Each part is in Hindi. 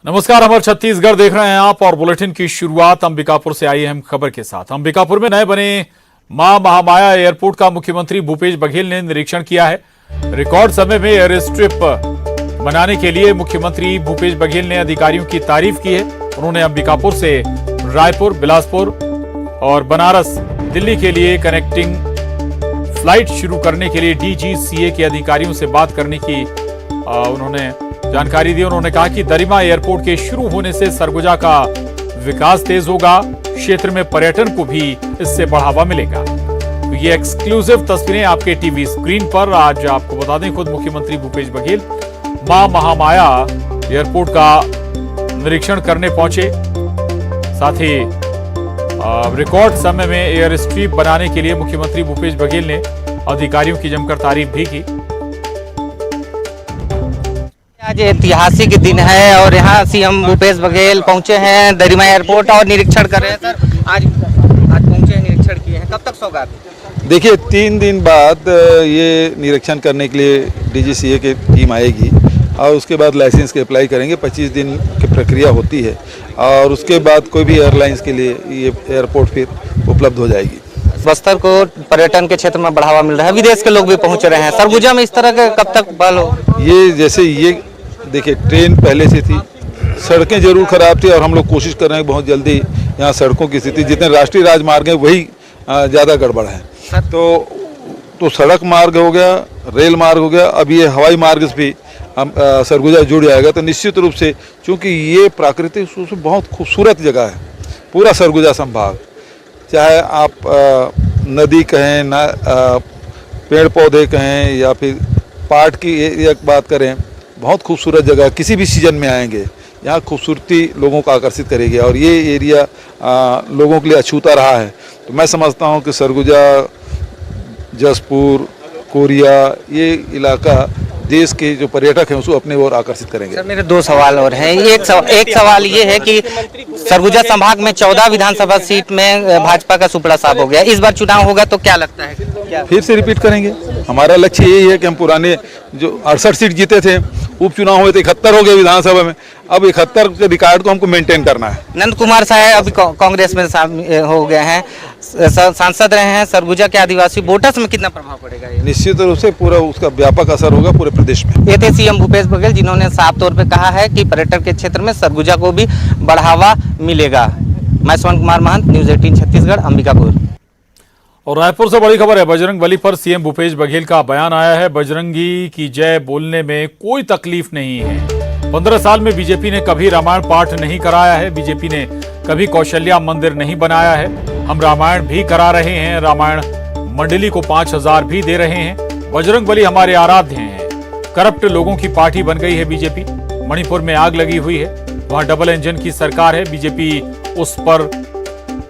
नमस्कार, अमर छत्तीसगढ़ देख रहे हैं आप और बुलेटिन की शुरुआत अंबिकापुर से आई अहम खबर के साथ। अंबिकापुर में नए बने मां महामाया एयरपोर्ट का मुख्यमंत्री भूपेश बघेल ने निरीक्षण किया है। रिकॉर्ड समय में एयर स्ट्रिप बनाने के लिए मुख्यमंत्री भूपेश बघेल ने अधिकारियों की तारीफ की है। उन्होंने अंबिकापुर से रायपुर, बिलासपुर और बनारस, दिल्ली के लिए कनेक्टिंग फ्लाइट शुरू करने के लिए DGCA के अधिकारियों से बात करने की उन्होंने जानकारी दी। उन्होंने कहा कि दरिमा एयरपोर्ट के शुरू होने से सरगुजा का विकास तेज होगा, क्षेत्र में पर्यटन को भी इससे बढ़ावा मिलेगा। तो ये एक्सक्लूसिव तस्वीरें आपके टीवी स्क्रीन पर। आज आपको बता दें, खुद मुख्यमंत्री भूपेश बघेल मां महामाया एयरपोर्ट का निरीक्षण करने पहुंचे। साथ ही रिकॉर्ड समय में एयर स्ट्रिप बनाने के लिए मुख्यमंत्री भूपेश बघेल ने अधिकारियों की जमकर तारीफ भी की। आज ऐतिहासिक दिन है और यहाँ सीएम भूपेश बघेल पहुंचे हैं दरिमा एयरपोर्ट और निरीक्षण कर रहे हैं। सर, आज पहुंचे हैं, निरीक्षण किए हैं, कब तक सौगात? देखिए, 3 दिन बाद ये निरीक्षण करने के लिए DGCA की टीम आएगी और उसके बाद लाइसेंस के अप्लाई करेंगे। 25 दिन की प्रक्रिया होती है और उसके बाद कोई भी एयरलाइंस के लिए ये एयरपोर्ट फिर उपलब्ध हो जाएगी। बस्तर को पर्यटन के क्षेत्र में बढ़ावा मिल रहा है, विदेश के लोग भी पहुंच रहे हैं। सरगुजा में इस तरह के कब तक बल हो? ये जैसे ये देखिए, ट्रेन पहले से थी, सड़कें जरूर खराब थी और हम लोग कोशिश कर रहे हैं बहुत जल्दी यहाँ सड़कों की स्थिति, जितने राष्ट्रीय राजमार्ग हैं वही ज़्यादा गड़बड़ है। तो सड़क मार्ग हो गया, रेल मार्ग हो गया, अब ये हवाई मार्ग से भी हम सरगुजा जुड़ जाएगा। तो निश्चित रूप से, चूँकि ये प्राकृतिक रूप से बहुत खूबसूरत जगह है, पूरा सरगुजा संभाग, चाहे आप नदी कहें ना, पेड़ पौधे कहें या फिर पार्ट की एक बात करें, बहुत खूबसूरत जगह। किसी भी सीजन में आएंगे यहाँ खूबसूरती लोगों को आकर्षित करेगी और ये एरिया लोगों के लिए अछूता रहा है। तो मैं समझता हूँ कि सरगुजा, जसपुर, कोरिया, ये इलाका देश के जो पर्यटक हैं उसको अपने ओर आकर्षित करेंगे। सर, मेरे 2 सवाल और हैं। एक सवाल ये है कि सरगुजा संभाग में 14 विधानसभा सीट में भाजपा का सुपड़ा साफ हो गया। इस बार चुनाव होगा तो क्या लगता है, फिर से रिपीट करेंगे? हमारा लक्ष्य यही है कि हम पुराने जो 68 सीट जीते थे, उपचुनाव हुए थे, 71 हो गए विधानसभा में, अब 71 के रिकॉर्ड को हमको मेंटेन करना है। नंद कुमार साहब अभी कांग्रेस में हो गए हैं, सांसद रहे हैं। सरगुजा के आदिवासी वोटर्स में कितना प्रभाव पड़ेगा? निश्चित रूप से पूरा उसका व्यापक असर होगा पूरे प्रदेश में। ये थे सीएम भूपेश बघेल, जिन्होंने साफ तौर पे कहा है कि पर्यटन के क्षेत्र में सरगुजा को भी बढ़ावा मिलेगा। मैं स्वर्ण कुमार महंत, न्यूज़ 18 छत्तीसगढ़, अंबिकापुर। और रायपुर से बड़ी खबर है, बजरंगबली पर सीएम भूपेश बघेल का बयान आया है। बजरंगी की जय बोलने में कोई तकलीफ नहीं है। 15 साल में बीजेपी ने कभी रामायण पाठ नहीं कराया है, बीजेपी ने कभी कौशल्या मंदिर नहीं बनाया है। हम रामायण भी करा रहे हैं, रामायण मंडली को 5000 भी दे रहे हैं। बजरंगबली हमारे आराध्य हैं। करप्ट लोगों की पार्टी बन गई है बीजेपी। मणिपुर में आग लगी हुई है, वहां डबल इंजन की सरकार है, बीजेपी उस पर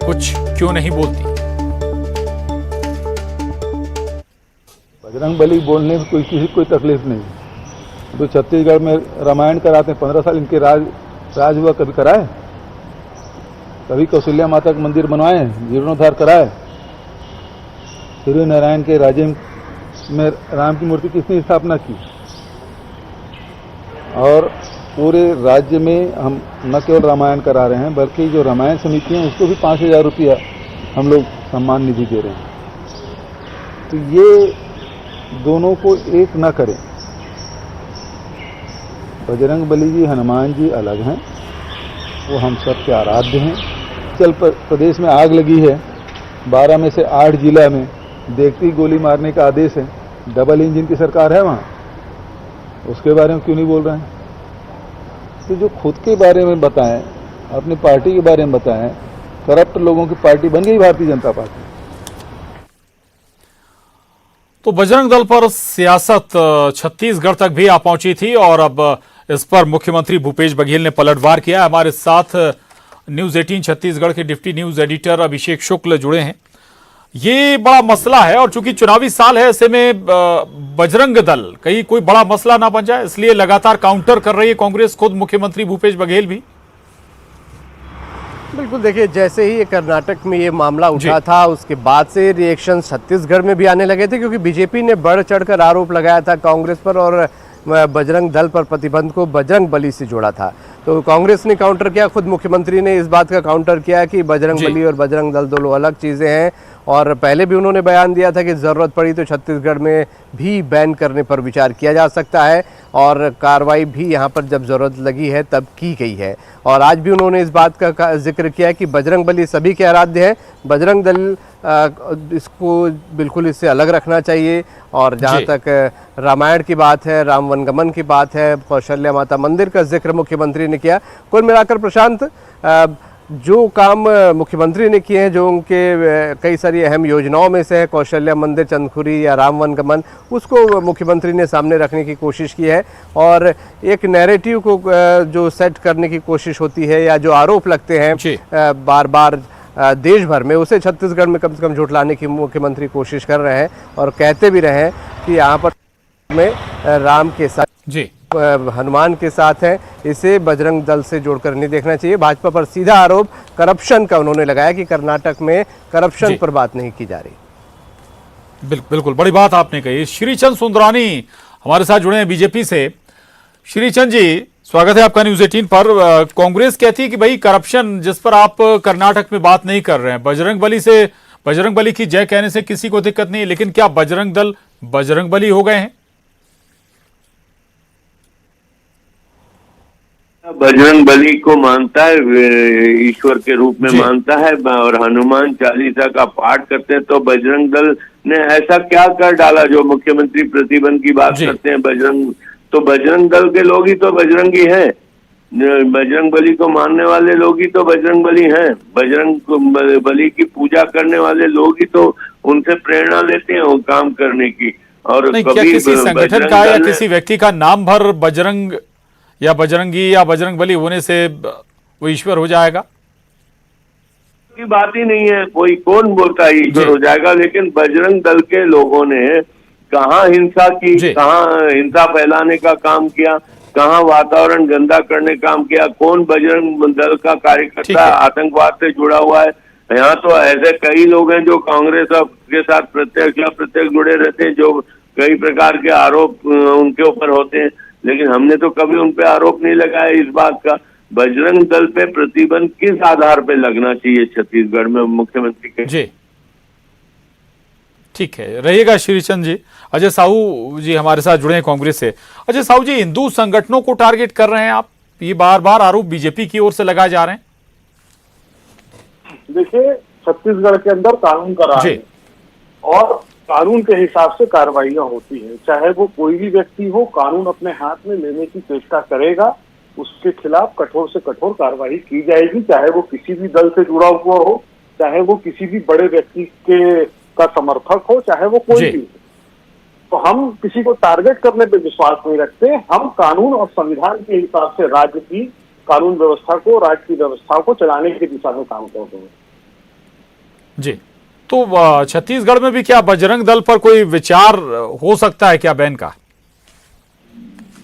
कुछ क्यों नहीं बोलती? बजरंगबली बोलने में किसी को कोई तकलीफ नहीं। तो छत्तीसगढ़ में रामायण कराते हैं, 15 साल इनके राज हुआ, कभी कराए? कभी कौशल्या माता का मंदिर बनवाए, जीर्णोद्धार कराए? सूर्य नारायण के राज्य में राम की मूर्ति किसने स्थापना की? और पूरे राज्य में हम न केवल रामायण करा रहे हैं, बल्कि जो रामायण समिति है उसको भी 5000 रुपया हम लोग सम्मान निधि दे रहे हैं। तो ये दोनों को एक न करें। बजरंगबली जी, हनुमान जी अलग हैं, वो हम सब के आराध्य हैं। चल प्रदेश में आग लगी है, 12 में से 8 जिला में देखती गोली मारने का आदेश है, डबल इंजन की सरकार है वहाँ, उसके बारे में क्यों नहीं बोल रहे हैं? तो जो खुद के बारे में बताएं, अपनी पार्टी के बारे में बताएं। करप्ट लोगों की पार्टी बन गई भारतीय जनता पार्टी। तो बजरंग दल पर सियासत छत्तीसगढ़ तक भी आ पहुंची थी और अब इस पर मुख्यमंत्री भूपेश बघेल ने पलटवार किया। हमारे साथ न्यूज़ 18 छत्तीसगढ़ के डिप्टी न्यूज़ एडिटर अभिषेक शुक्ल जुड़े हैं। ये बड़ा मसला है और चूंकि चुनावी साल है, ऐसे में बजरंग दल कहीं कोई बड़ा मसला ना बन जाए, इसलिए लगातार काउंटर कर रही है कांग्रेस, खुद मुख्यमंत्री भूपेश बघेल भी। बिल्कुल, देखिए, जैसे ही कर्नाटक में ये मामला उठा था, उसके बाद से रिएक्शन छत्तीसगढ़ में भी आने लगे थे, क्योंकि बीजेपी ने बढ़ चढ़कर आरोप लगाया था कांग्रेस पर और बजरंग दल पर प्रतिबंध को बजरंग बली से जोड़ा था। तो कांग्रेस ने काउंटर किया, खुद मुख्यमंत्री ने इस बात का काउंटर किया कि बजरंग जी। बली और बजरंग दल दोनों अलग चीज़ें हैं। और पहले भी उन्होंने बयान दिया था कि ज़रूरत पड़ी तो छत्तीसगढ़ में भी बैन करने पर विचार किया जा सकता है और कार्रवाई भी यहाँ पर जब ज़रूरत लगी है तब की गई है। और आज भी उन्होंने इस बात का जिक्र किया कि बजरंग बली सभी के आराध्य है, बजरंग दल इसको बिल्कुल इससे अलग रखना चाहिए। और जहाँ जी। तक रामायण की बात है, राम वनगमन की बात है, कौशल्या माता मंदिर का जिक्र मुख्यमंत्री ने किया। कुल मिलाकर प्रशांत, जो काम मुख्यमंत्री ने किए हैं, जो उनके कई सारी अहम योजनाओं में से है कौशल्या मंदिर, चंदखुरी या राम वनगमन, उसको मुख्यमंत्री ने सामने रखने की कोशिश की है। और एक नैरेटिव को जो सेट करने की कोशिश होती है या जो आरोप लगते हैं बार बार देश भर में, उसे छत्तीसगढ़ में कम से कम झुठलाने की मुख्यमंत्री कोशिश कर रहे हैं। और कहते भी रहे हैं कि यहाँ पर में राम के साथ जी हनुमान के साथ है, इसे बजरंग दल से जोड़कर नहीं देखना चाहिए। भाजपा पर सीधा आरोप करप्शन का उन्होंने लगाया कि कर्नाटक में करप्शन पर बात नहीं की जा रही। बिल्कुल बड़ी बात आपने कही। श्रीचंद सुंदरानी हमारे साथ जुड़े हैं बीजेपी से। श्रीचंद जी, स्वागत है आपका न्यूज 18 पर। कांग्रेस कहती है कि भाई करप्शन जिस पर आप कर्नाटक में बात नहीं कर रहे हैं, बजरंग बली की जय कहने से किसी को दिक्कत नहीं, लेकिन क्या बजरंग दल बजरंग बली हो गए हैं? बजरंग बली को मानता है, ईश्वर के रूप में मानता है और हनुमान चालीसा का पाठ करते हैं। तो बजरंग दल ने ऐसा क्या कर डाला जो मुख्यमंत्री प्रतिबंध की बात करते हैं? बजरंग दल के लोग ही तो बजरंगी हैं, बजरंग बली को मानने वाले लोग ही तो बजरंग बली हैं। बजरंग बली की पूजा करने वाले लोग ही तो उनसे प्रेरणा लेते हैं वो काम करने की। और नहीं, क्या किसी संगठन का या किसी व्यक्ति का नाम भर बजरंग या बजरंगी या बजरंग बली होने से वो ईश्वर हो जाएगा? की बात ही नहीं है, कोई कौन बोलता है ईश्वर हो जाएगा। लेकिन बजरंग दल के लोगों ने कहाँ हिंसा की, कहाँ हिंसा फैलाने का काम किया, कहाँ वातावरण गंदा करने का काम किया? कौन बजरंग दल का कार्यकर्ता आतंकवाद से जुड़ा हुआ है? यहाँ तो ऐसे कई लोग हैं जो कांग्रेस के साथ प्रत्यक्ष या प्रत्यक्ष जुड़े रहते हैं, जो कई प्रकार के आरोप उनके ऊपर होते हैं, लेकिन हमने तो कभी उन पे आरोप नहीं लगाया इस बात का। बजरंग दल पे प्रतिबंध किस आधार पे लगना चाहिए छत्तीसगढ़ में मुख्यमंत्री के? जी ठीक है, रहिएगा श्रीचंद जी। अजय साहू जी हमारे साथ जुड़े हैं कांग्रेस से। अजय साहू जी, हिंदू संगठनों को टारगेट कर रहे हैं आप, ये बार बार आरोप बीजेपी की ओर से लगाए जा रहे हैं। देखिए, छत्तीसगढ़ के अंदर कानून का राज है और कानून के हिसाब से कार्रवाइयां होती है। चाहे वो कोई भी व्यक्ति हो, कानून अपने हाथ में लेने की चेष्टा करेगा, उसके खिलाफ कठोर से कठोर कार्रवाई की जाएगी। चाहे वो किसी भी दल से जुड़ा हुआ हो, चाहे वो किसी भी बड़े व्यक्ति के का समर्थक हो, चाहे वो कोई भी। तो हम किसी को टारगेट करने पे विश्वास नहीं रखते। हम कानून और संविधान के हिसाब से राज्य की कानून व्यवस्था को, राज्य की व्यवस्था को चलाने की दिशा में काम करते हैं। जी, तो छत्तीसगढ़ में भी क्या बजरंग दल पर कोई विचार हो सकता है क्या बैन का?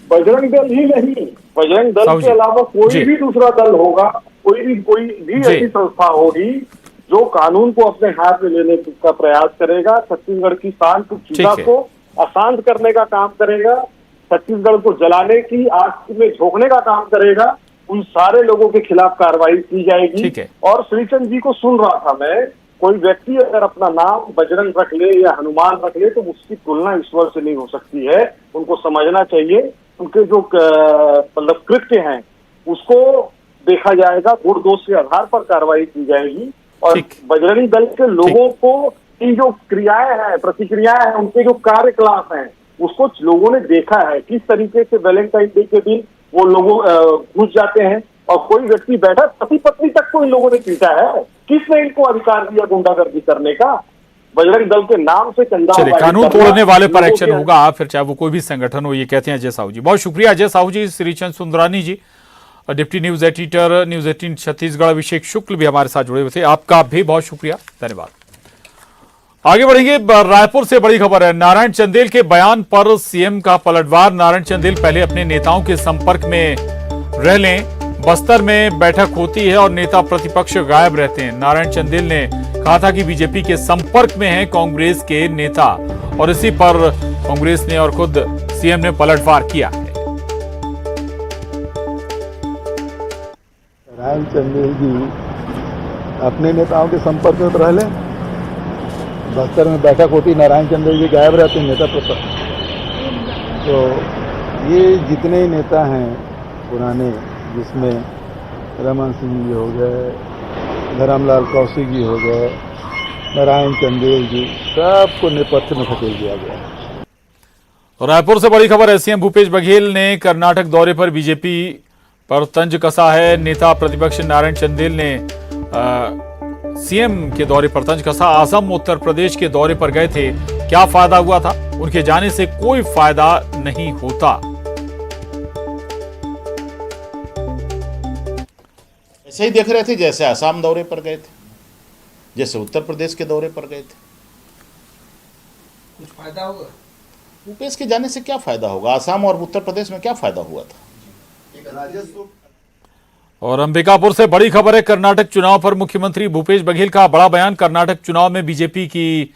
बजरंग दल ही नहीं, बजरंग दल के अलावा कोई भी दूसरा दल होगा, कोई भी ऐसी संस्था होगी जो कानून को अपने हाथ में लेने का प्रयास करेगा, छत्तीसगढ़ की शांत चीजा को अशांत करने का काम करेगा, छत्तीसगढ़ को जलाने की, आग में झोंकने का काम करेगा, उन सारे लोगों के खिलाफ कार्रवाई की जाएगी। और श्रीचंद जी को सुन रहा था मैं, कोई व्यक्ति अगर अपना नाम बजरंग रख ले या हनुमान रख ले तो उसकी तुलना ईश्वर से नहीं हो सकती है। उनको समझना चाहिए, उनके जो मतलब कृत्य हैं उसको देखा जाएगा, गुण दोष के आधार पर कार्रवाई की जाएगी। और बजरंग दल के लोगों को की जो क्रियाएं हैं, प्रतिक्रियाएं हैं, उनके जो कार्यकलाप हैं, उसको लोगों ने देखा है किस तरीके से वैलेंटाइन डे के दिन वो लोग घुस जाते हैं और कोई व्यक्ति बैठा, पति पत्नी तक को इन लोगों ने पीटा है। किसने इनको अधिकार दिया गुंडागर्दी करने का? बजरंग दल के नाम से चंदा। कानून तोड़ने वाले पर एक्शन होगा, फिर चाहे वो कोई भी संगठन हो, ये कहते हैं अजय साहू जी। बहुत शुक्रिया Ajay Sahu ji. Shrichand Sundarani ji, deputy news editor news 18 Chhattisgarh, Abhishek Shukla भी हमारे साथ जुड़े हुए थे, आपका भी बहुत शुक्रिया, धन्यवाद। आगे बढ़ेंगे, रायपुर से बड़ी खबर है। नारायण चंदेल के बयान पर सीएम का पलटवार। नारायण चंदेल पहले अपने नेताओं के संपर्क में रह लें, बस्तर में बैठक होती है और नेता प्रतिपक्ष गायब रहते हैं। नारायण चंदेल ने कहा था कि बीजेपी के संपर्क में हैं कांग्रेस के नेता, और इसी पर कांग्रेस ने और खुद सीएम ने पलटवार किया है। नारायण चंदेल जी अपने नेताओं के संपर्क में तो रह लें। बस्तर में बैठक होती, नारायण चंदेल जी गायब रहते हैं नेता प्रताप। तो ये जितने नेता हैं पुराने, जिसमें रमन सिंह जी हो गए, धर्मलाल कौशिक जी हो गए, नारायण चंदेल जी, सबको नेपथ्य में धकेल दिया गया। रायपुर से बड़ी खबर है। सीएम भूपेश बघेल ने कर्नाटक दौरे पर बीजेपी पर तंज कसा है। नेता प्रतिपक्ष नारायण चंदेल ने सीएम के दौरे पर तंज कसा। असम, उत्तर प्रदेश के दौरे पर गए थे, क्या फायदा हुआ था? उनके जाने से कोई फायदा नहीं होता। ऐसे ही देख रहे थे जैसे असम दौरे पर गए थे, जैसे उत्तर प्रदेश के दौरे पर गए थे। कुछ फायदा होगा? भूपेश के जाने से क्या फायदा होगा? असम और उत्तर प्रदेश में क्या फायदा हुआ था? और अंबिकापुर से बड़ी खबर है। कर्नाटक चुनाव पर मुख्यमंत्री भूपेश बघेल का बड़ा बयान। कर्नाटक चुनाव में बीजेपी की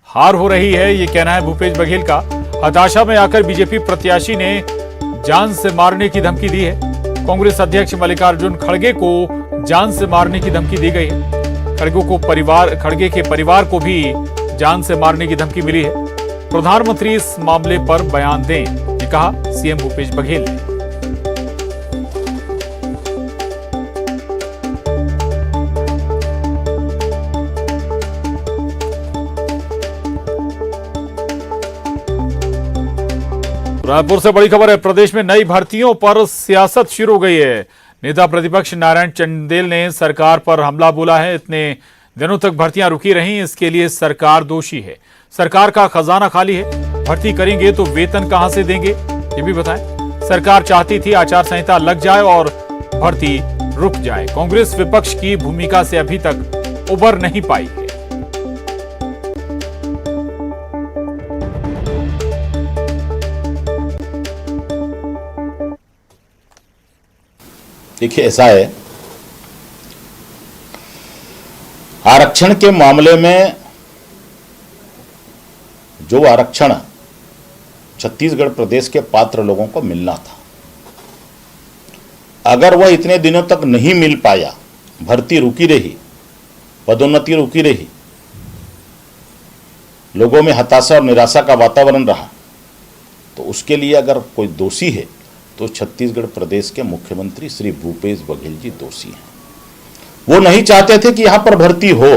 हार हो रही है, ये कहना है भूपेश बघेल का। हताशा में आकर बीजेपी प्रत्याशी ने जान से मारने की धमकी दी है। कांग्रेस अध्यक्ष मल्लिकार्जुन खड़गे को जान से मारने की धमकी दी गई है। खड़गे के परिवार को भी जान से मारने की धमकी मिली है। प्रधानमंत्री इस मामले पर बयान दें, ये कहा सीएम भूपेश बघेल ने। रायपुर से बड़ी खबर है। प्रदेश में नई भर्तियों पर सियासत शुरू हो गई है। नेता प्रतिपक्ष नारायण चंदेल ने सरकार पर हमला बोला है। इतने दिनों तक भर्तियां रुकी रहीं, इसके लिए सरकार दोषी है। सरकार का खजाना खाली है, भर्ती करेंगे तो वेतन कहां से देंगे, ये भी बताएं। सरकार चाहती थी आचार संहिता लग जाए और भर्ती रुक जाए। कांग्रेस विपक्ष की भूमिका से अभी तक उबर नहीं पाई है। देखिए, ऐसा है, आरक्षण के मामले में जो आरक्षण छत्तीसगढ़ प्रदेश के पात्र लोगों को मिलना था, अगर वह इतने दिनों तक नहीं मिल पाया, भर्ती रुकी रही, पदोन्नति रुकी रही, लोगों में हताशा और निराशा का वातावरण रहा, तो उसके लिए अगर कोई दोषी है तो छत्तीसगढ़ प्रदेश के मुख्यमंत्री श्री भूपेश बघेल जी दोषी हैं। वो नहीं चाहते थे कि यहां पर भर्ती हो,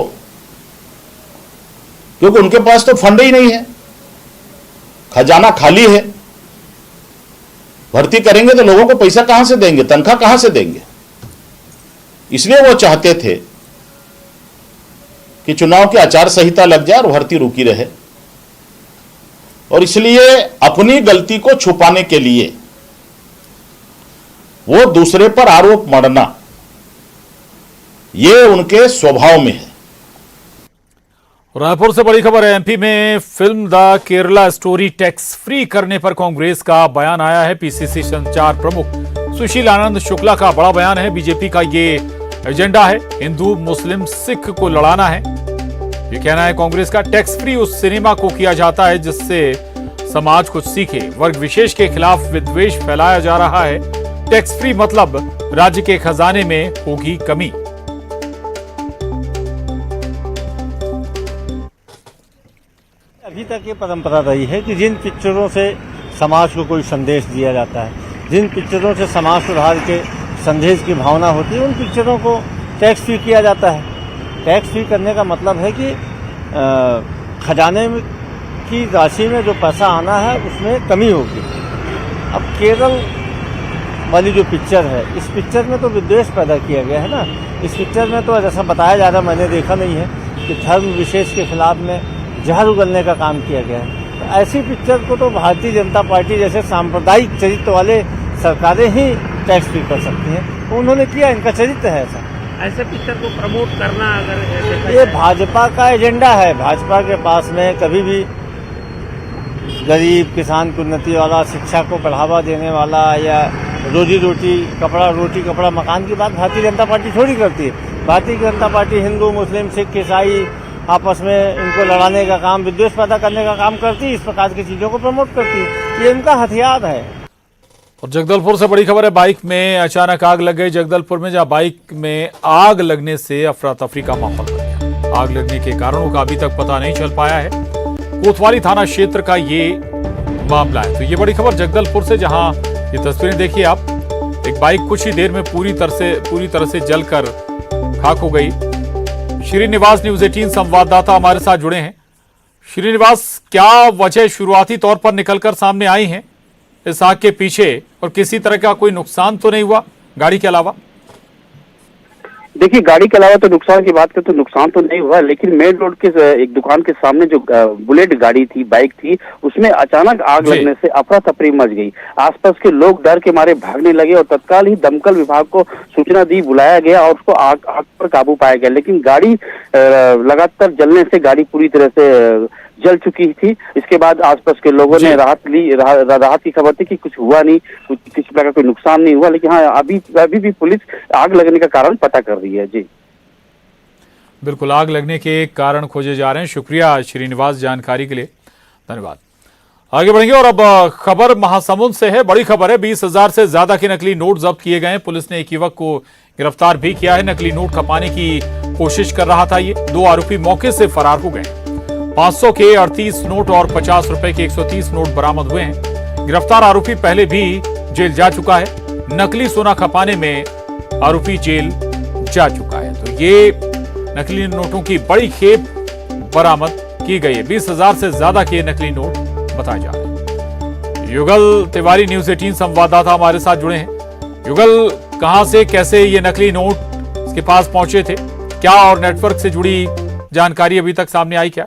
क्योंकि उनके पास तो फंड ही नहीं है, खजाना खाली है। भर्ती करेंगे तो लोगों को पैसा कहां से देंगे, तनख्वाह कहां से देंगे? इसलिए वो चाहते थे कि चुनाव की आचार संहिता लग जाए और भर्ती रुकी रहे, और इसलिए अपनी गलती को छुपाने के लिए वो दूसरे पर आरोप मढ़ना, ये उनके स्वभाव में है। रायपुर से बड़ी खबर है। एमपी में film the Kerala story tax free करने पर कांग्रेस का बयान आया है। पीसीसी संचार प्रमुख सुशील आनंद शुक्ला का बड़ा बयान है। बीजेपी का ये एजेंडा है, हिंदू मुस्लिम सिख को लड़ाना है, ये कहना है कांग्रेस का। टैक्स फ्री उस सिनेमा को किया जाता है जिससे समाज कुछ सीखे। वर्ग विशेष के खिलाफ विद्वेष फैलाया जा रहा है। टैक्स फ्री मतलब राज्य के खजाने में होगी कमी। अभी तक ये परंपरा रही है कि जिन पिक्चरों से समाज को कोई संदेश दिया जाता है, जिन पिक्चरों से समाज सुधार के संदेश की भावना होती है, उन पिक्चरों को टैक्स फ्री किया जाता है। टैक्स फ्री करने का मतलब है कि खजाने की राशि में जो पैसा आना है उसमें कमी होगी। अब केरल वाली जो पिक्चर है, इस पिक्चर में तो विद्वेष पैदा किया गया है ना। इस पिक्चर में तो जैसा बताया जा रहा है, मैंने देखा नहीं है, कि धर्म विशेष के खिलाफ में जहर उगलने का काम किया गया है। तो ऐसी पिक्चर को तो भारतीय जनता पार्टी जैसे सांप्रदायिक चरित्र वाले सरकारें ही टैक्स फ्री कर सकती हैं। तो उन्होंने किया, इनका चरित्र है ऐसा। ऐसे पिक्चर को प्रमोट करना अगर ये भाजपा का एजेंडा है। भाजपा के पास में कभी भी गरीब किसान की उन्नति वाला, शिक्षा को बढ़ावा देने वाला, या रोजी रोटी कपड़ा मकान की बात भारतीय जनता पार्टी थोड़ी करती है। भारतीय जनता पार्टी हिंदू मुस्लिम सिख ईसाई आपस में इनको लड़ाने का काम, विद्वेष पैदा करने का काम करती है। इस प्रकार की चीज़ों को प्रमोट करती है। ये इनका हथियार है। और जगदलपुर से बड़ी खबर है, बाइक में अचानक आग लग गई। जगदलपुर में जहां बाइक में आग लगने से अफरा तफरी का माहौल बन गया। आग लगने के कारणों का अभी तक पता नहीं चल पाया है। कोतवाली थाना क्षेत्र का ये मामला है। तो ये बड़ी खबर जगदलपुर से, जहां ये तस्वीरें देखिए आप, एक बाइक कुछ ही देर में पूरी तरह से जलकर खाक हो गई। श्रीनिवास न्यूज 18 संवाददाता हमारे साथ जुड़े हैं। श्रीनिवास, क्या वजह शुरुआती तौर पर निकलकर सामने आई है इस आग के पीछे, और किसी तरह का कोई नुकसान तो नहीं हुआ गाड़ी के अलावा? देखिए, गाड़ी के अलावा तो नुकसान की बात करें तो नुकसान तो नहीं हुआ, लेकिन मेन रोड के एक दुकान के सामने जो बुलेट गाड़ी थी, बाइक थी, उसमें अचानक आग लगने से अफरा तफरी मच गई। आसपास के लोग डर के मारे भागने लगे और तत्काल ही दमकल विभाग को सूचना दी, बुलाया गया और उसको आग पर काबू पाया गया। लेकिन गाड़ी लगातार जलने से गाड़ी पूरी तरह से जल चुकी थी। इसके बाद आसपास के लोगों ने राहत की खबर थी कि कुछ हुआ नहीं, किसी प्रकार का कोई नुकसान नहीं हुआ। लेकिन हाँ, अभी भी पुलिस आग लगने का कारण पता कर रही है। जी बिल्कुल, आग लगने के कारण खोजे जा रहे हैं। शुक्रिया श्रीनिवास, जानकारी के लिए धन्यवाद। आगे बढ़ेंगे और अब खबर महासमुंद से है। बड़ी खबर है, 20,000 से ज्यादा के नकली नोट जब्त किए गए। पुलिस ने एक युवक को गिरफ्तार भी किया है। नकली नोट खपाने की कोशिश कर रहा था ये। 2 आरोपी मौके से फरार हो गए। 500 के 38 नोट और 50 रुपए के 130 नोट बरामद हुए हैं। गिरफ्तार आरोपी पहले भी जेल जा चुका है। नकली सोना खपाने में आरोपी जेल जा चुका है। तो ये नकली नोटों की बड़ी खेप बरामद की गई है। 20,000 से ज्यादा के नकली नोट बताए जा रहे हैं। युगल तिवारी न्यूज 18 संवाददाता हमारे साथ जुड़े हैं। युगल, कहां से कैसे ये नकली नोट इसके पास पहुंचे थे, क्या और नेटवर्क से जुड़ी जानकारी अभी तक सामने आई क्या?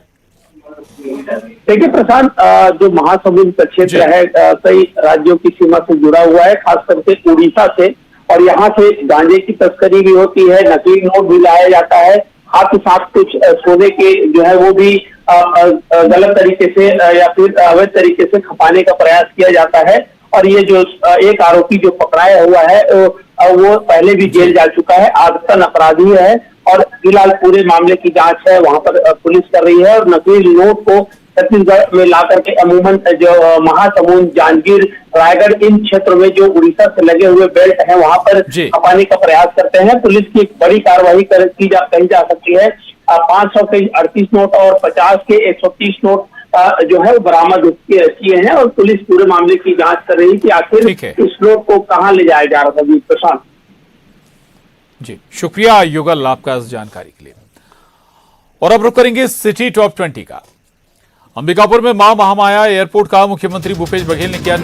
देखिए प्रशांत, जो महासमुंद का क्षेत्र है कई राज्यों की सीमा से जुड़ा हुआ है, खास करके उड़ीसा से, और यहाँ से गांजे की तस्करी भी होती है, नकली नोट भी लाया जाता है, साथ ही साथ कुछ सोने के जो है वो भी गलत तरीके से या फिर अवैध तरीके से खपाने का प्रयास किया जाता है। और ये जो एक आरोपी जो पकड़ाया हुआ है वो पहले भी जेल जा चुका है, आदतन अपराधी है और फिलहाल पूरे मामले की जांच है वहां पर पुलिस कर रही है। और नकली नोट को छत्तीसगढ़ में ला करके अमूमन जो महासमुंद, जांजगीर, रायगढ़, इन क्षेत्रों में जो उड़ीसा से लगे हुए बेल्ट हैं वहां पर खपाने का प्रयास करते हैं। पुलिस की एक बड़ी कार्रवाई कही जा सकती है। 500 के 38 नोट और 50 के 130 नोट जो है वो बरामद किए हैं और पुलिस पूरे मामले की जांच कर रही है कि आखिर इस नोट को कहां ले जाया जा रहा था। जी प्रशांत जी, शुक्रिया युगल आपका इस जानकारी के लिए। और अब रुक करेंगे सिटी टॉप 20 का। अंबिकापुर में मां महामाया एयरपोर्ट का मुख्यमंत्री भूपेश बघेल ने किया